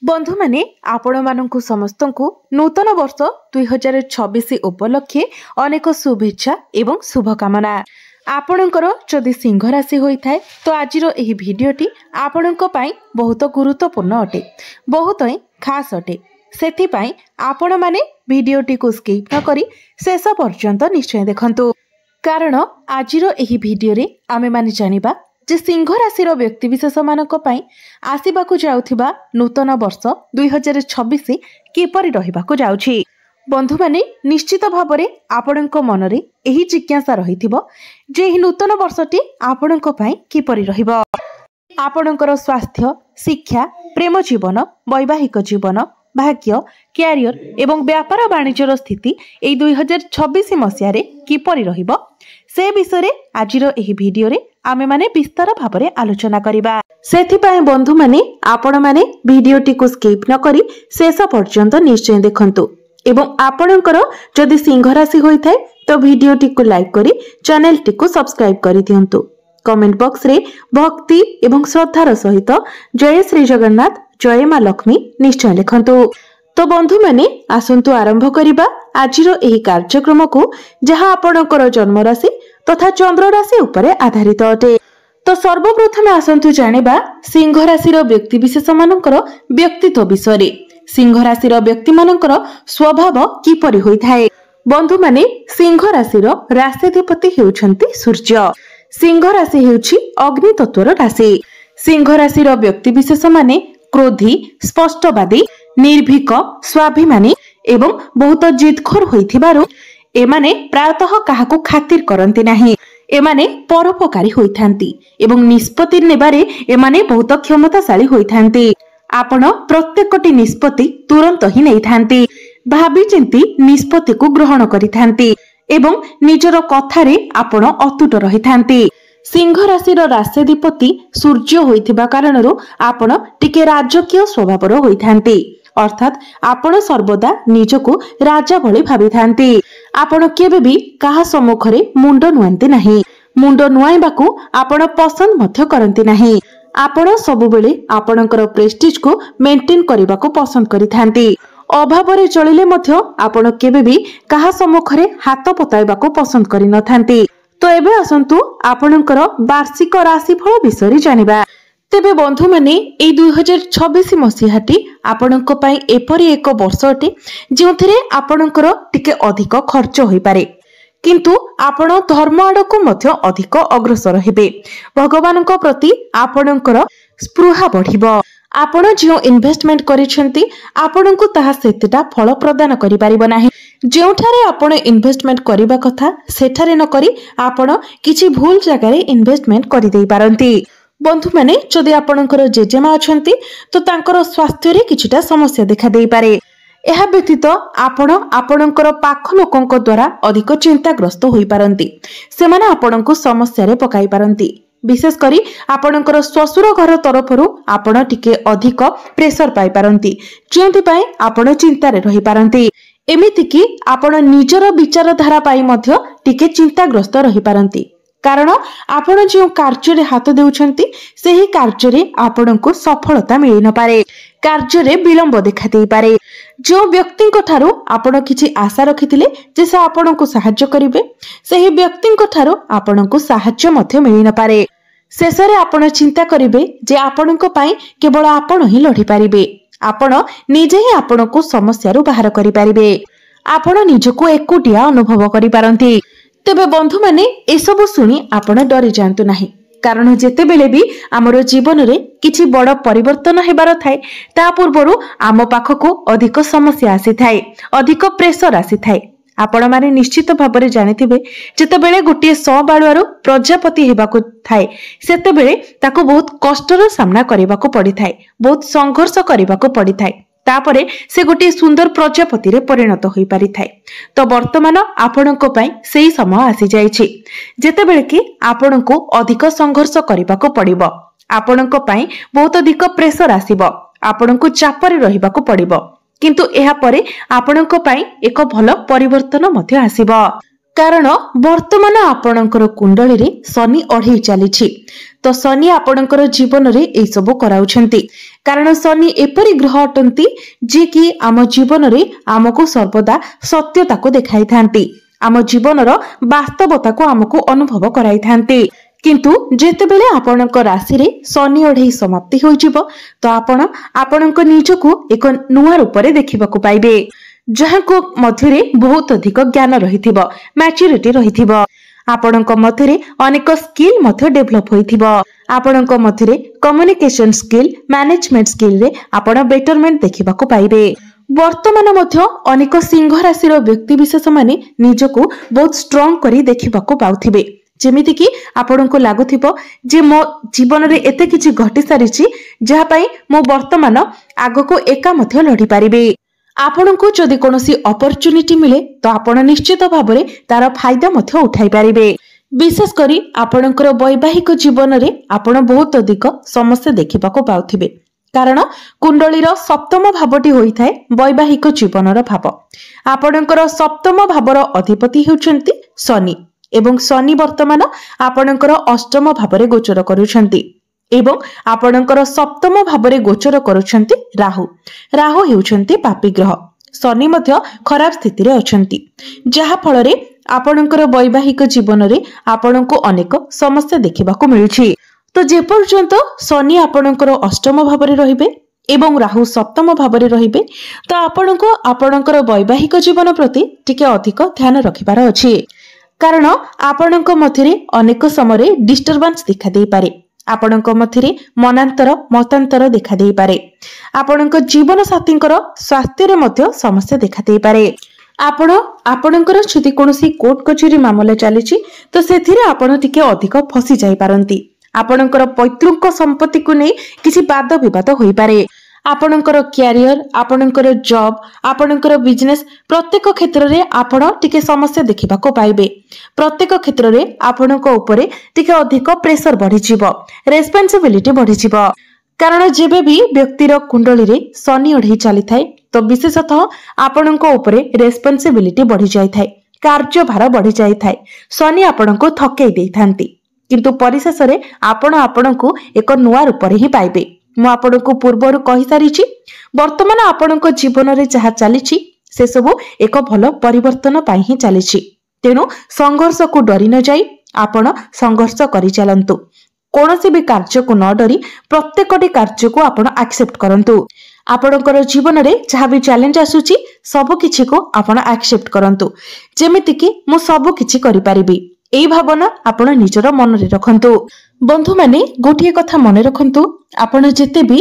बंधु माने आपण मानकु समस्तंकु नूतन वर्ष 2026 उपलक्षे अनेक शुभेच्छा एवं शुभकामना। आपणकर जदि सिंह राशि होइथाय तो आजिर एही भिडियोटी आपणक पई बहुत गुरुत्वपूर्ण अटे, बहुत ही खास अटे। सेथि पई आपण माने भिडियोटी को स्किप न करी शेष पर्यंत निश्चय देखंतु, कारण आजिर एही भिडियो रे आमे माने जानिबा जे सिंह राशि व्यक्तिविशेष मानक पई आसिबाकु जाउथिबा नूतन वर्ष 2026 किपरि रहिबाकु जाउछि। बंधु माने निश्चित भाबरे आपणक मनरे एही जिज्ञासा रहिथिबो जे एही नूतन वर्षटी आपणक पई किपरि रहिबो। आपणकर स्वास्थ्य, शिक्षा, प्रेम जीवन, वैवाहिक जीवन, भाग्य, क्यारियर एवं व्यापार वाणिज्यर स्थिति एई 2026 मसियारे किपरि रहिबो से विषय आजिर एही भिडियो रे आमे माने विस्तार भाबरे आलोचना करिबा। सेथि पय बंधु माने आपण माने भिडियोटी को स्किप न करी शेष पर्यंत निश्चय देखंतु एवं आपणकर जदि सिंह राशि होइथाय तो भिडियोटी को लाइक करी चैनल टी को सब्सक्राइब करि दियंतु। कमेंट बॉक्स रे भक्ति एवं श्रद्धार सहित जय श्री जगन्नाथ, जय मां लक्ष्मी निश्चय लिखंतु। तो बंधु माने आसंतु आरंभ करिबा आजिर एही कार्यक्रम को, जहां आपणकर जन्म राशि तथा चंद्र राशि उपरे आधारित अटे। तो सर्वप्रथमे आसंतु जानिबा सिंह राशिर व्यक्ति विशेष मानकर व्यक्तित्व विषय। सिंह राशिर व्यक्ति मानकर स्वभाव किपरि होइथाय। बंधु माने सिंह राशिर राशिधिपति हेउछंती सूर्य। सिंह राशि हेउछि अग्नि तत्वर राशि। सिंह राशिर व्यक्ति विशेष माने क्रोधी, स्पष्टवादी, निर्भीक, स्वाभिमानी एवं बहुत जिदखोर होइथिबारु एमाने प्रायतः काहाकु खातिर करंती नाही। एमाने परोपकारी होइथांती एवं निष्पत्ति नेबारे एमाने बहुत क्षमताशाली होइथांती। आपण प्रत्येकटी निष्पत्ति तुरंत ही नैथांती, भाबी चिंती निष्पत्ति को ग्रहण करिथांती एवं निजर कथारे आपण अतुट रहिथांती। सिंह राशिर राशिधिपति सूर्य होइथिबा कारणरु आपण टिके राजकीय स्वभावर होइथांती, अर्थात आपण सर्वदा निजको राजा भली भाबिथांती। आपण केबे भी काहा सम्मुखरे मुंड नुआंती नाही। मुंड नुआइबाकू आपण पसंद मध्य करंती नाही। आपण सबुबेले आपणकर प्रेस्टीज को मेंटेन करिबाकू पसंद करिथांती। अभावरे चलिले मध्य आपण केबे भी काहा सम्मुखरे हाथ पताइबाकू पसंद करि नथांती। तो एबे आसंतु आपणकर वार्षिक राशिफल विषय जानिबा। तेबे बंधु माने ए 2026 मसिहाटी आपणक पई एपरि एक वर्ष अटे जोंथरे आपणकर टिके अधिक खर्च होई पारे, किंतु आपण धर्म आडको मध्य अधिक अग्रसर हेबे। भगवानक प्रति आपणकर स्पृहा बढ़िबो। आपण जो इन्वेस्टमेंट करिसेंती आपणकु ताहा सेतेटा फल प्रदान करि परिबो नाही। जेउठारे आपण इन्वेस्टमेंट करिबा कथा सेठारे न करी आपण किछि भूल जगारे इन्वेस्टमेंट करि देई पारंती। बंधु माने जदि आपणकर जेजेमा अछंती तो तांकर स्वास्थ्य रे किछिटा समस्या देखा देई पारे। एहा व्यतीत आपण आपणकर पाख लोकंक द्वारा अधिक चिंताग्रस्त होई पारंती। सेमाने आपणकु समस्या रे पकाई पारंती। विशेष करी आपणकर ससुर घर तरफरु आपण टिके अधिक प्रेशर पाई पारंती, जेंति पई आपण चिंता रे रही पारंती। एमिति कि आपण निजर विचारधारा पाई मध्य टिके चिंताग्रस्त रही पारंती, कारण आपण जो कार्य रे हाथ देउछंती सेही कार्य रे आपणकु सफलता मिलि न पारे। कार्य रे विलंब देखा देई पारे। जो व्यक्ति ठारू आपण किछि आशा रखिथिले जे से आपणकु सहाय्य करिवे, सेही व्यक्ति ठारू आपणकु सहाय्य मध्य मिलि न पारे। शेषरे आपण चिंता करिवे जे आपणक पई केवल आपण ही लढी पारिबे। आपण निजे ही आपणकु समस्यारू बाहर करि पारिबे। आपण निजको एकुटिया अनुभव करि पारंती। तेबे बंधु माने एसबु सुनी आपण डरी जांतु नाही, कारण जेते बेले भी हमरो जीवन रे किछि बड़ परिवर्तन हेबार थाए ता पूर्वरु आम पाखको अधिक समस्या आसी थाए, अधिक प्रेशर आसी थाए। आपण माने निश्चित भाबरे जानिथिबे जेते बेले गोटे बाळुआरो प्रजापति हेबाको थाए सेते बेले ताको बहुत कष्टर सामना करिबाको पड़ी थाए, बहुत संघर्ष करिबाको पड़ी थाए। तापरे से गोटे सुंदर प्रजापति रे परिणत होई पारि थाए। तो वर्तमान आपणको पई सेही समय आसी जायछि जेते बेले कि आपणको अधिक संघर्ष करिबाको पड़िबो। आपणको पई बहुत अधिक प्रेशर आसीबो, आपणको चापरे रहिबाको पड़िबो, किंतु एहा परे आपणको पई एक भलो परिवर्तन मध्य आसीबो। कारण वर्तमान आपणकर कुंडली रे शनि अढ़ई चली तो शनि आपणकर जीवन रे ए सब कराउछंती कारण शनि एपरी ग्रह अटंती जे कि आम जीवन रे आमको सर्वदा सत्यता को देखाई थांती आम जीवनर वास्तवता को आमको अनुभव कराई थांती किंतु जेतेबेले आपणक राशि रे शनि अढ़ई समाप्ति हो जिवो तो आपणक निजको एक नुआ रूप रे देखिबाकू पाइबे जहाँ को मध्यरे बहुत अधिक ज्ञान रहिथिबो मैच्योरिटी रहिथिबो आपणक मध्यरे अनेक स्किल मध्य डेवलप होइथिबो आपणक मध्यरे कम्युनिकेशन स्किल मैनेजमेंट स्किल रे आपण बेटरमेंट देखिबाकू पाइबे वर्तमान मध्य अनेक सिंह राशि व्यक्ति विशेष माने निजको बहुत स्ट्रांग करी देखिबाकू पाउथिबे जेमिति कि आपनको लागुथिबो जे मो जीवन रे एते किछि घटी सारिछि जहा पई मो वर्तमान आगको एका मध्य लढी पारिबे आपनको जदि कोनोसी अपॉर्चुनिटी मिले तो आपण निश्चित भाबरे तार फायदा मध्य उठाई पारिबे विशेष करी आपणकर वैवाहिक जीवन रे आपण बहुत अधिक समस्या देखिबाको पाउथिबे कारण कुंडलीर सप्तम भावटी होइथाय वैवाहिक जीवनर भाव आपणकर सप्तम भावर अधिपति हेउचंती शनि एवं शनि वर्तमान आपणकर अष्टम भावरे गोचर करूछंती एवं आपणकर सप्तम भावरे गोचर करूछंती राहु राहु हेउछंती पापी ग्रह शनि मध्य खराब स्थिति रे अछंती जहा फल रे आपणकर वैवाहिक जीवन रे आपणको अनेक समस्या देखिबाको मिलुछि तो जे पर्यंत शनि आपणकर अष्टम भावरे रहिबे एवं राहु सप्तम भावरे रहिबे तो आपणको आपणकर वैवाहिक जीवन प्रति टिके अधिक ध्यान रखिबार अछि कारण आपणक मध्यरे अनेक समय डिस्टर्बेंस देखा दे पारे आपणक मध्यरे मनांतर मतांतर देखा दे पारे आपणक जीवन साथींकर स्वास्थ्य रे मध्य समस्या देखा दे पारे आपणकर जदि कोनोसी कोर्ट कचेरी मामला चलीछि तो सेथिरे आपण टिके अधिक फसी जाई पारंती आपणकर पैतृक संपत्ति को नै किछि वाद विवाद होई पारे आपणकर कैरियर आपणकर जॉब आपणकर बिजनेस प्रत्येक क्षेत्र रे आपण टिके समस्या देखिबाको पाइबे प्रत्येक क्षेत्र रे आपणक ऊपरे टिके अधिक प्रेशर बढ़ी जिवो रेस्पोंसिबिलिटी बढ़ी जिवो कारण जेबे भी व्यक्तिर कुंडली रे शनि अढ़ई चली थाए तो विशेषतः आपणक ऊपरे रेस्पोंसिबिलिटी बढ़ी जाय थाए कार्यभार बढ़ी जाय थाए शनि आपणको थकै देई थांती किंतु परिशेष रे आपणको एक नुआ रूप रे ही पाइबे मु आपणको पूर्वरु कहि सारिछि वर्तमान आपणको जीवन रे जहा चलीछि से सब एक भलो परिवर्तन पाई ही चलीछि तेनु संघर्ष को डरी न जाई आपण संघर्ष करि चलंतु कोनोसी भी कार्य को न डरी प्रत्येकटी कार्य को आपण एक्सेप्ट करंतु आपणकर जीवन रे जहा भी चैलेंज आसुछि सब किछि को आपण एक्सेप्ट करंतु जेमिति कि मु सब किछि करि परिबी एई भावना आपण निजर मन रे रखंतु बंधु माने गोटिए कथा मन रखंतु आपण जेते भी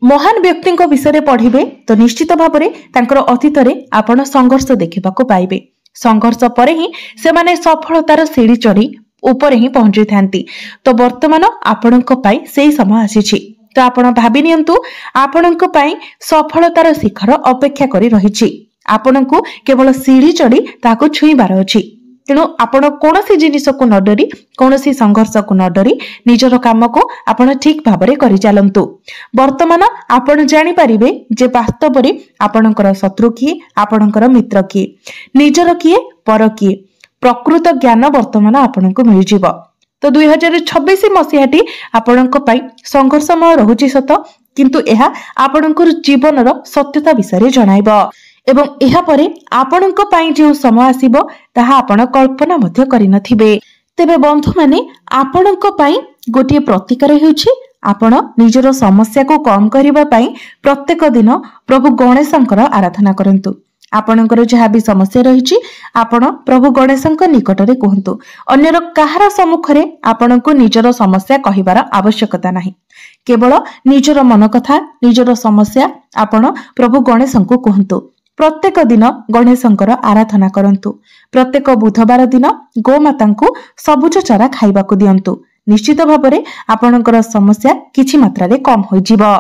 महान व्यक्ति विषय पढ़िबे तो निश्चित भाव में तांकर अतीत रे आपण संघर्ष देखिबाको पाइबे संघर्ष परे ही से माने सफलतार सीढ़ी चढ़ी ऊपर ही पहुंची थांती तो वर्तमान आपणक पाई सेही समय आसीछि तो आपण भाबि नियंतु आपणक पाई सफलतार शिखर अपेक्षा करी रहिछि आपणको केवल सीढ़ी चढ़ी ताको छुईबार अछि तेणु आपण कौनसी जिनिस को न डरी कौनसी संघर्ष को न डरी निजर काम को आपण ठीक भाबरे करि चलंतु वर्तमान आपण जानि परिबे जे वास्तव रे आपणकर शत्रु किए आपणकर मित्र किए निजर किए पर किए प्रकृत ज्ञान वर्तमान आपणको मिल जिवो तो 2026 मसियाटी आपणक पई संघर्षमय रहुची सत किंतु एहा आपणकर जीवनर सत्यता विषय जणाइबो एवं एहा परे आपणक पई जे समय आसीबो ताहा आपण कल्पना मध्य करि नथिबे तेबे बंधु माने आपणक पई गोटिए प्रतिकार हेउछि आपण निजर समस्या को कम करिबा पई प्रत्येक दिन प्रभु गणेशंकर आराधना करंतु आपणकर जहा भी समस्या रहिछि आपण प्रभु गणेशंक निकट रे कहंतु अन्यर कहार सम्मुख रे आपणको निजर समस्या कहिबार आवश्यकता नाही केवल निजर मन कथा निजर समस्या आपण प्रभु गणेशंक कहंतु प्रत्येक दिन गणेशंकर आराधना करंतु प्रत्येक बुधवार दिन गोमाता को सबुज चारा खाइबाकू दियंतु निश्चित भाबरे आपणकर समस्या किछि मात्रा रे कम होई जिवो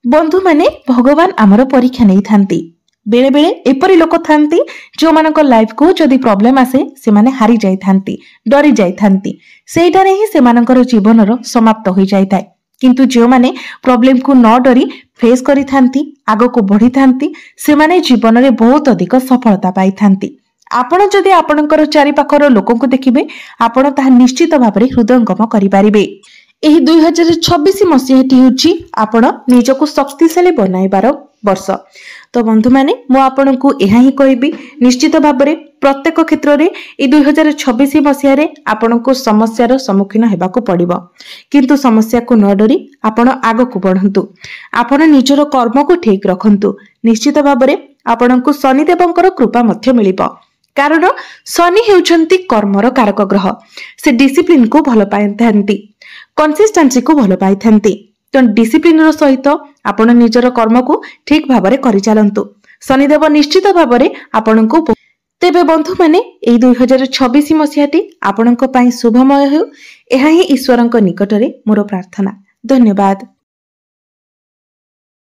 बंधु माने भगवान हमर परीक्षा नै थांती बेले बेले एपरी लोक थांती जो मानक लाइफ को जदि प्रॉब्लम आसे से माने हारी जाई थांती डरी जाई थांती सेटारे ही से मानकर जीवनर समाप्त होई जाई थाए किंतु जो माने प्रॉब्लम को न डरी फेस करी थांती आगो को बढ़ी थांती से माने जीवन रे बहुत अधिक सफलता पाई थांती आपण जदि आपणकर चारिपाखर लोकंकु देखिबे आपण ताहा निश्चित भाବରେ हृदयंगम करिपारिबे। एही 2026 मसीहाटी होची आपण निजको शक्तिशाली बनाइबार वर्ष। तो बंधु माने मु आपनकु एहा ही कहबी निश्चित भाବରେ प्रत्येक क्षेत्र रे ए 2026 मसीहा रे आपनको समस्यार सम्मुखीन हेबाकु पड़िबो, किंतु समस्या को न डरी आपण आगो को बढ़ंतु। आपण निजर कर्म को ठीक रखंतु। निश्चित भाବରେ आपनको शनिदेवंकर कृपा मध्य मिलिबो, कारण शनि हेउछंती कर्मर कारक ग्रह। से डिसिप्लिन को भल पाइथांती, कंसिस्टेंसी को भल पाइथांती। तो डिसिप्लिन रो सहित आपण निजर कर्म को ठीक भाबरे करि चलंतु। शनिदेव निश्चित भाबरे आपनको तेबे बंधु माने एई 2026 मसीहाटी आपणको पई शुभमय हेउ, एहा ही ईश्वरंक निकटरे मोर प्रार्थना। धन्यवाद।